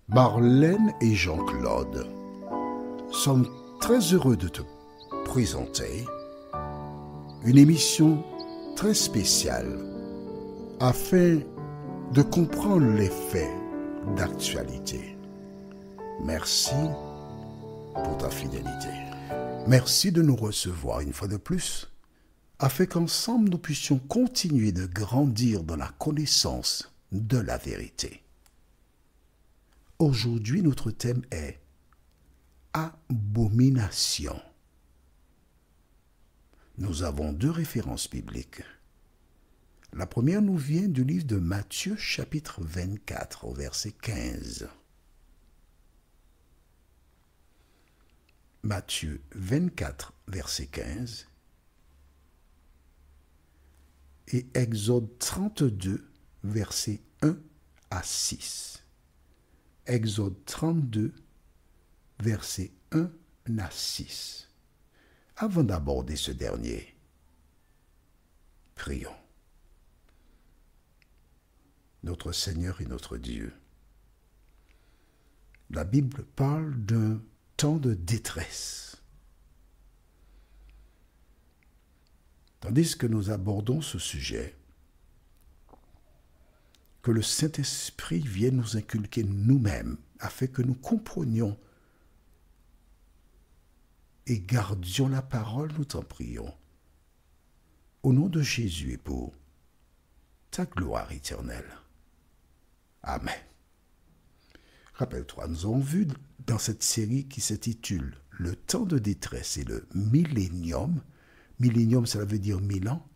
Marlène et Jean-Claude sommes très heureux de te présenter une émission très spéciale afin de comprendre les faits d'actualité. Merci pour ta fidélité. Merci de nous recevoir une fois de plus afin qu'ensemble nous puissions continuer de grandir dans la connaissance de la vérité. Aujourd'hui, notre thème est abomination. Nous avons deux références bibliques. La première nous vient du livre de Matthieu, chapitre 24, au verset 15. Matthieu 24, verset 15. Et Exode 32, versets 1 à 6. Exode 32, versets 1 à 6. Avant d'aborder ce dernier, prions. Notre Seigneur et notre Dieu, la Bible parle d'un temps de détresse. Tandis que nous abordons ce sujet, que le Saint-Esprit vienne nous inculquer nous-mêmes afin que nous comprenions et gardions la parole, nous t'en prions. Au nom de Jésus et pour ta gloire éternelle. Amen. Rappelle-toi, nous avons vu dans cette série qui s'intitule « Le temps de détresse et le millénium », millénium, cela veut dire 1000 ans,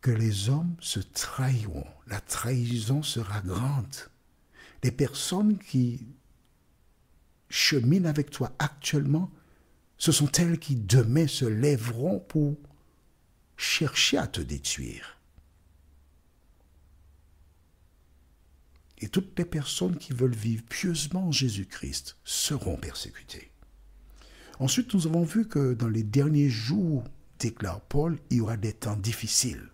que les hommes se trahiront. La trahison sera grande. Les personnes qui cheminent avec toi actuellement, ce sont elles qui demain se lèveront pour chercher à te détruire. Et toutes les personnes qui veulent vivre pieusement en Jésus-Christ seront persécutées. Ensuite, nous avons vu que dans les derniers jours, déclare Paul, il y aura des temps difficiles.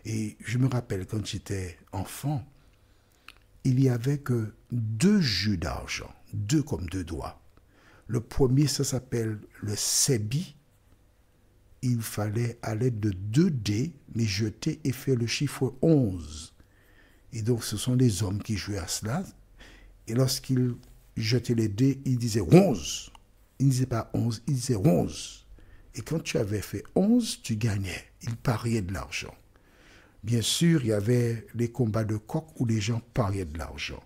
Et je me rappelle quand j'étais enfant, il n'y avait que 2 jus d'argent, 2 comme 2 doigts. Le premier, ça s'appelle le sebi. Il fallait à l'aide de 2 dés les jeter et faire le chiffre 11. Et donc ce sont les hommes qui jouaient à cela. Et lorsqu'ils jetaient les dés, ils disaient 11. Ils ne disaient pas 11, ils disaient 11. Et quand tu avais fait 11, tu gagnais. Ils pariaient de l'argent. Bien sûr, il y avait les combats de coq où les gens pariaient de l'argent.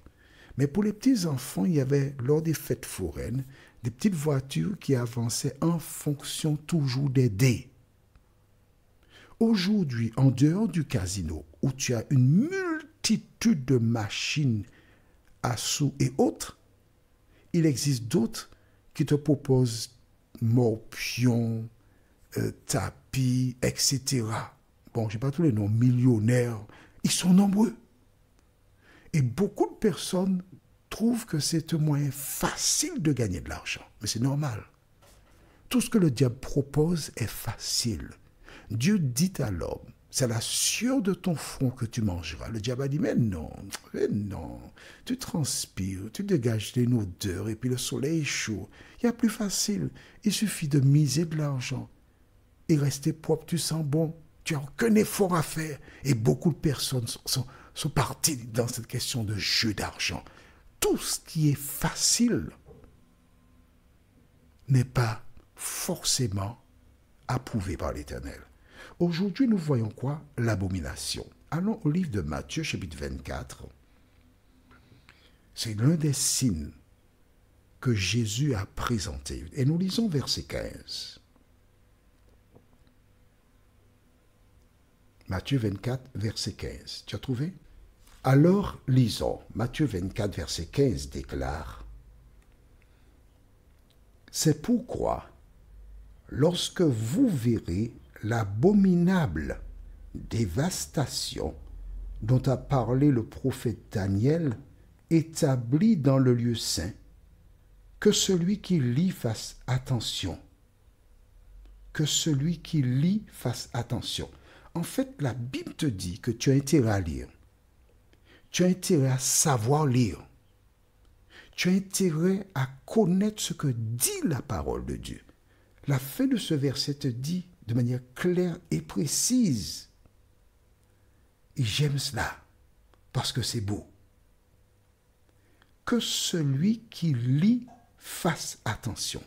Mais pour les petits-enfants, il y avait, lors des fêtes foraines, des petites voitures qui avançaient en fonction toujours des dés. Aujourd'hui, en dehors du casino, où tu as une multitude de machines à sous et autres, il existe d'autres qui te proposent morpions, tapis, etc. Bon, je n'ai pas tous les noms, millionnaires, ils sont nombreux. Et beaucoup de personnes trouvent que c'est un moyen facile de gagner de l'argent. Mais c'est normal. Tout ce que le diable propose est facile. Dieu dit à l'homme, c'est à la sueur de ton front que tu mangeras. Le diable a dit, mais non, tu transpires, tu dégages une odeur et puis le soleil est chaud. Il y a plus facile. Il suffit de miser de l'argent et rester propre, tu sens bon. Tu n'as aucun effort à faire. Et beaucoup de personnes sont parties dans cette question de jeu d'argent. Tout ce qui est facile n'est pas forcément approuvé par l'Éternel. Aujourd'hui, nous voyons quoi? L'abomination. Allons au livre de Matthieu, chapitre 24. C'est l'un des signes que Jésus a présenté. Et nous lisons verset 15. Matthieu 24, verset 15. Tu as trouvé? Alors, lisons. Matthieu 24, verset 15 déclare « C'est pourquoi, lorsque vous verrez l'abominable dévastation dont a parlé le prophète Daniel établie dans le lieu saint, que celui qui lit fasse attention. » Que celui qui lit fasse attention. En fait, la Bible te dit que tu as intérêt à lire. Tu as intérêt à savoir lire. Tu as intérêt à connaître ce que dit la parole de Dieu. La fin de ce verset te dit de manière claire et précise. Et j'aime cela parce que c'est beau. Que celui qui lit fasse attention.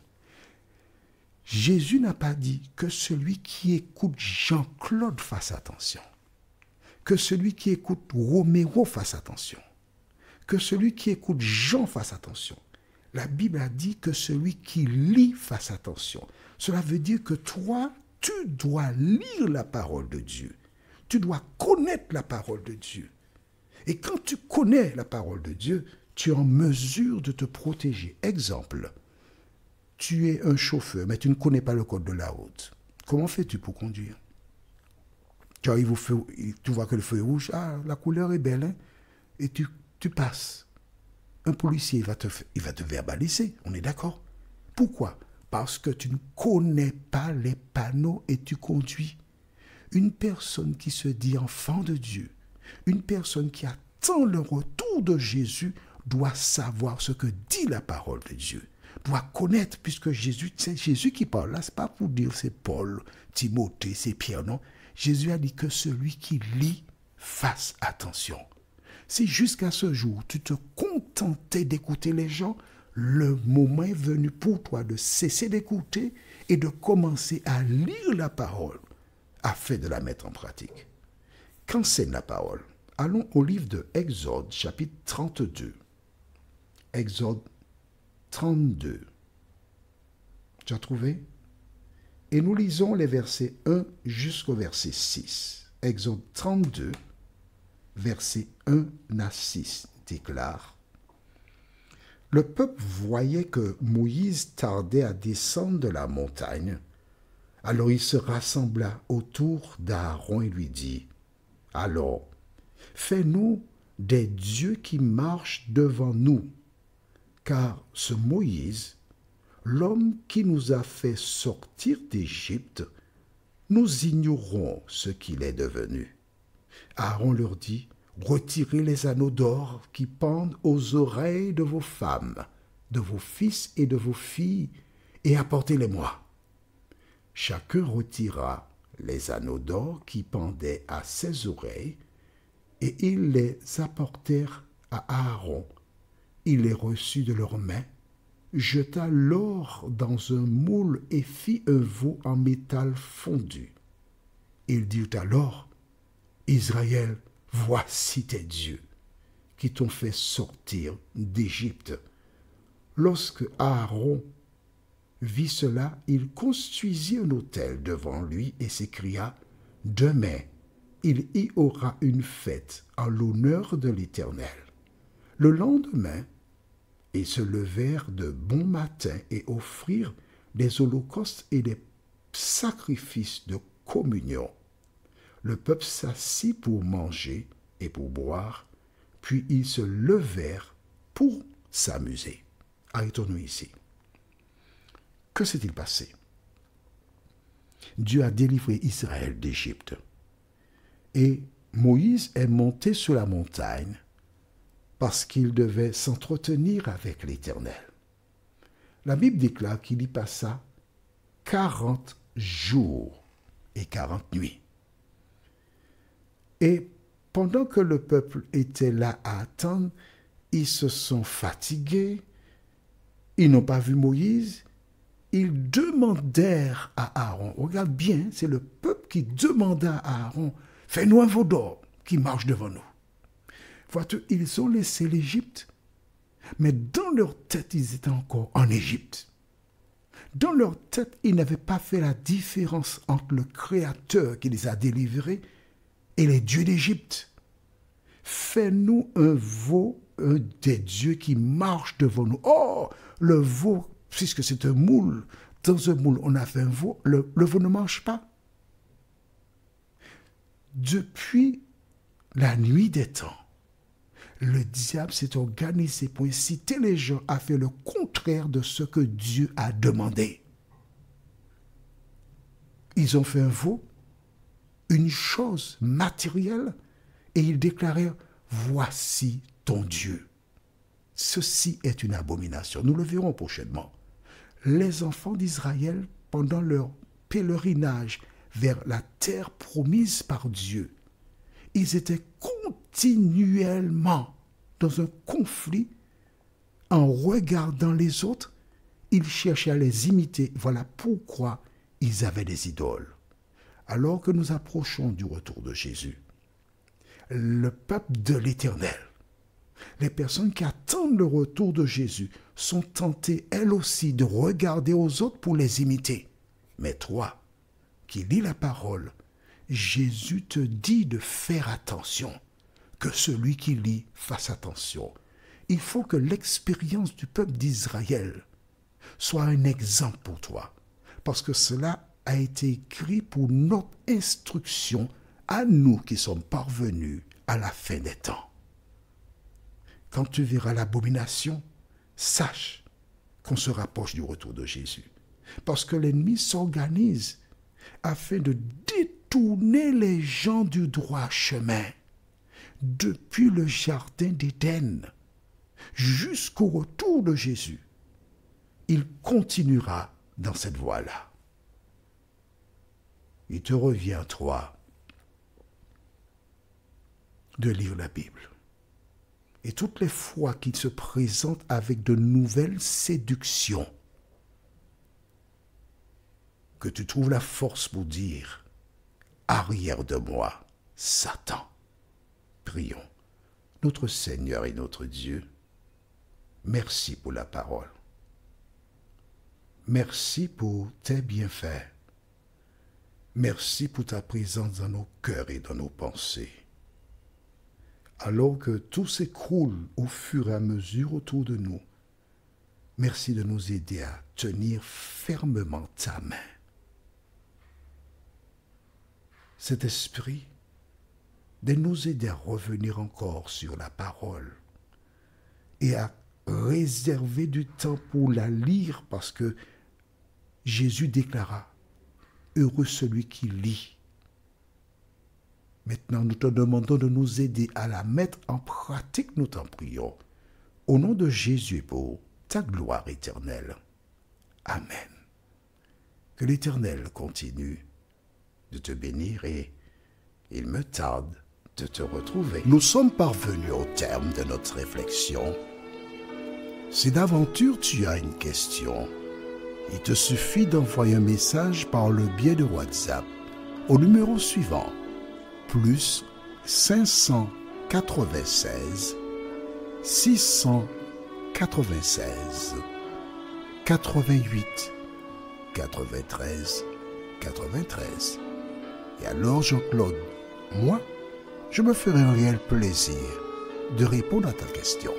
Jésus n'a pas dit que celui qui écoute Jean-Claude fasse attention. Que celui qui écoute Roméo fasse attention. Que celui qui écoute Jean fasse attention. La Bible a dit que celui qui lit fasse attention. Cela veut dire que toi, tu dois lire la parole de Dieu. Tu dois connaître la parole de Dieu. Et quand tu connais la parole de Dieu, tu es en mesure de te protéger. Exemple, tu es un chauffeur, mais tu ne connais pas le code de la route. Comment fais-tu pour conduire? Tu arrives au feu, tu vois que le feu est rouge, ah, la couleur est belle, hein? Et tu passes. Un policier, il va te verbaliser, on est d'accord? Pourquoi? Parce que tu ne connais pas les panneaux et tu conduis. Une personne qui se dit enfant de Dieu, une personne qui attend le retour de Jésus, doit savoir ce que dit la parole de Dieu, doit connaître, puisque Jésus, c'est Jésus qui parle là, c'est pas pour dire c'est Paul, Timothée, c'est Pierre, non. Jésus a dit que celui qui lit fasse attention. Si jusqu'à ce jour, tu te contentais d'écouter les gens, le moment est venu pour toi de cesser d'écouter et de commencer à lire la parole afin de la mettre en pratique. Qu'enseigne la parole? Allons au livre de Exode, chapitre 32. Exode 32. Tu as trouvé? Et nous lisons les versets 1 jusqu'au verset 6. Exode 32, versets 1 à 6 déclare: Le peuple voyait que Moïse tardait à descendre de la montagne. Alors il se rassembla autour d'Aaron et lui dit: Alors, fais-nous des dieux qui marchent devant nous, car ce Moïse, l'homme qui nous a fait sortir d'Égypte, nous ignorons ce qu'il est devenu. Aaron leur dit: Retirez les anneaux d'or qui pendent aux oreilles de vos femmes, de vos fils et de vos filles, et apportez-les-moi. Chacun retira les anneaux d'or qui pendaient à ses oreilles, et ils les apportèrent à Aaron. Il les reçut de leurs mains, jeta l'or dans un moule et fit un veau en métal fondu. Ils dirent alors: Israël, voici tes dieux, qui t'ont fait sortir d'Égypte. Lorsque Aaron vit cela, il construisit un autel devant lui et s'écria: Demain, il y aura une fête en l'honneur de l'Éternel. Le lendemain, ils se levèrent de bon matin et offrirent des holocaustes et des sacrifices de communion. Le peuple s'assit pour manger et pour boire, puis ils se levèrent pour s'amuser. Arrêtons-nous ici. Que s'est-il passé? Dieu a délivré Israël d'Égypte. Et Moïse est monté sur la montagne parce qu'il devait s'entretenir avec l'Éternel. La Bible déclare qu'il y passa 40 jours et 40 nuits. Et pendant que le peuple était là à attendre, ils se sont fatigués, ils n'ont pas vu Moïse, ils demandèrent à Aaron, regarde bien, c'est le peuple qui demanda à Aaron: Fais-nous un veau d'or qui marche devant nous. Vois-tu, ils ont laissé l'Égypte, mais dans leur tête, ils étaient encore en Égypte. Dans leur tête, ils n'avaient pas fait la différence entre le Créateur qui les a délivrés et les dieux d'Égypte. Fais-nous un veau, des dieux qui marchent devant nous. Oh, le veau, puisque c'est un moule, dans un moule, on a fait un veau, le veau ne marche pas. Depuis la nuit des temps, le diable s'est organisé pour inciter les gens à faire le contraire de ce que Dieu a demandé. Ils ont fait un veau, une chose matérielle, et ils déclarèrent: voici ton Dieu. Ceci est une abomination. Nous le verrons prochainement. Les enfants d'Israël, pendant leur pèlerinage vers la terre promise par Dieu, ils étaient continuellement dans un conflit. En regardant les autres, ils cherchaient à les imiter. Voilà pourquoi ils avaient des idoles. Alors que nous approchons du retour de Jésus, le peuple de l'Éternel, les personnes qui attendent le retour de Jésus, sont tentées elles aussi de regarder aux autres pour les imiter. Mais toi, qui lis la parole, Jésus te dit de faire attention, que celui qui lit fasse attention. Il faut que l'expérience du peuple d'Israël soit un exemple pour toi, parce que cela a été écrit pour notre instruction à nous qui sommes parvenus à la fin des temps. Quand tu verras l'abomination, sache qu'on se rapproche du retour de Jésus, parce que l'ennemi s'organise afin de détourner les gens du droit chemin, depuis le jardin d'Éden jusqu'au retour de Jésus. Il continuera dans cette voie-là. Il te revient, toi, de lire la Bible. Et toutes les fois qu'il se présente avec de nouvelles séductions, que tu trouves la force pour dire « Arrière de moi, Satan ». Prions. Notre Seigneur et notre Dieu, merci pour la parole. Merci pour tes bienfaits. Merci pour ta présence dans nos cœurs et dans nos pensées. Alors que tout s'écroule au fur et à mesure autour de nous, merci de nous aider à tenir fermement ta main. Cet esprit, de nous aider à revenir encore sur la parole et à réserver du temps pour la lire, parce que Jésus déclara « Heureux celui qui lit ». Maintenant, nous te demandons de nous aider à la mettre en pratique, nous t'en prions. Au nom de Jésus, pour ta gloire éternelle. Amen. Que l'Éternel continue de te bénir et il me tarde de te retrouver. Nous sommes parvenus au terme de notre réflexion. Si d'aventure tu as une question, il te suffit d'envoyer un message par le biais de WhatsApp au numéro suivant, plus 596 696 88 93 93. Et alors Jean-Claude, moi, je me ferai un réel plaisir de répondre à ta question.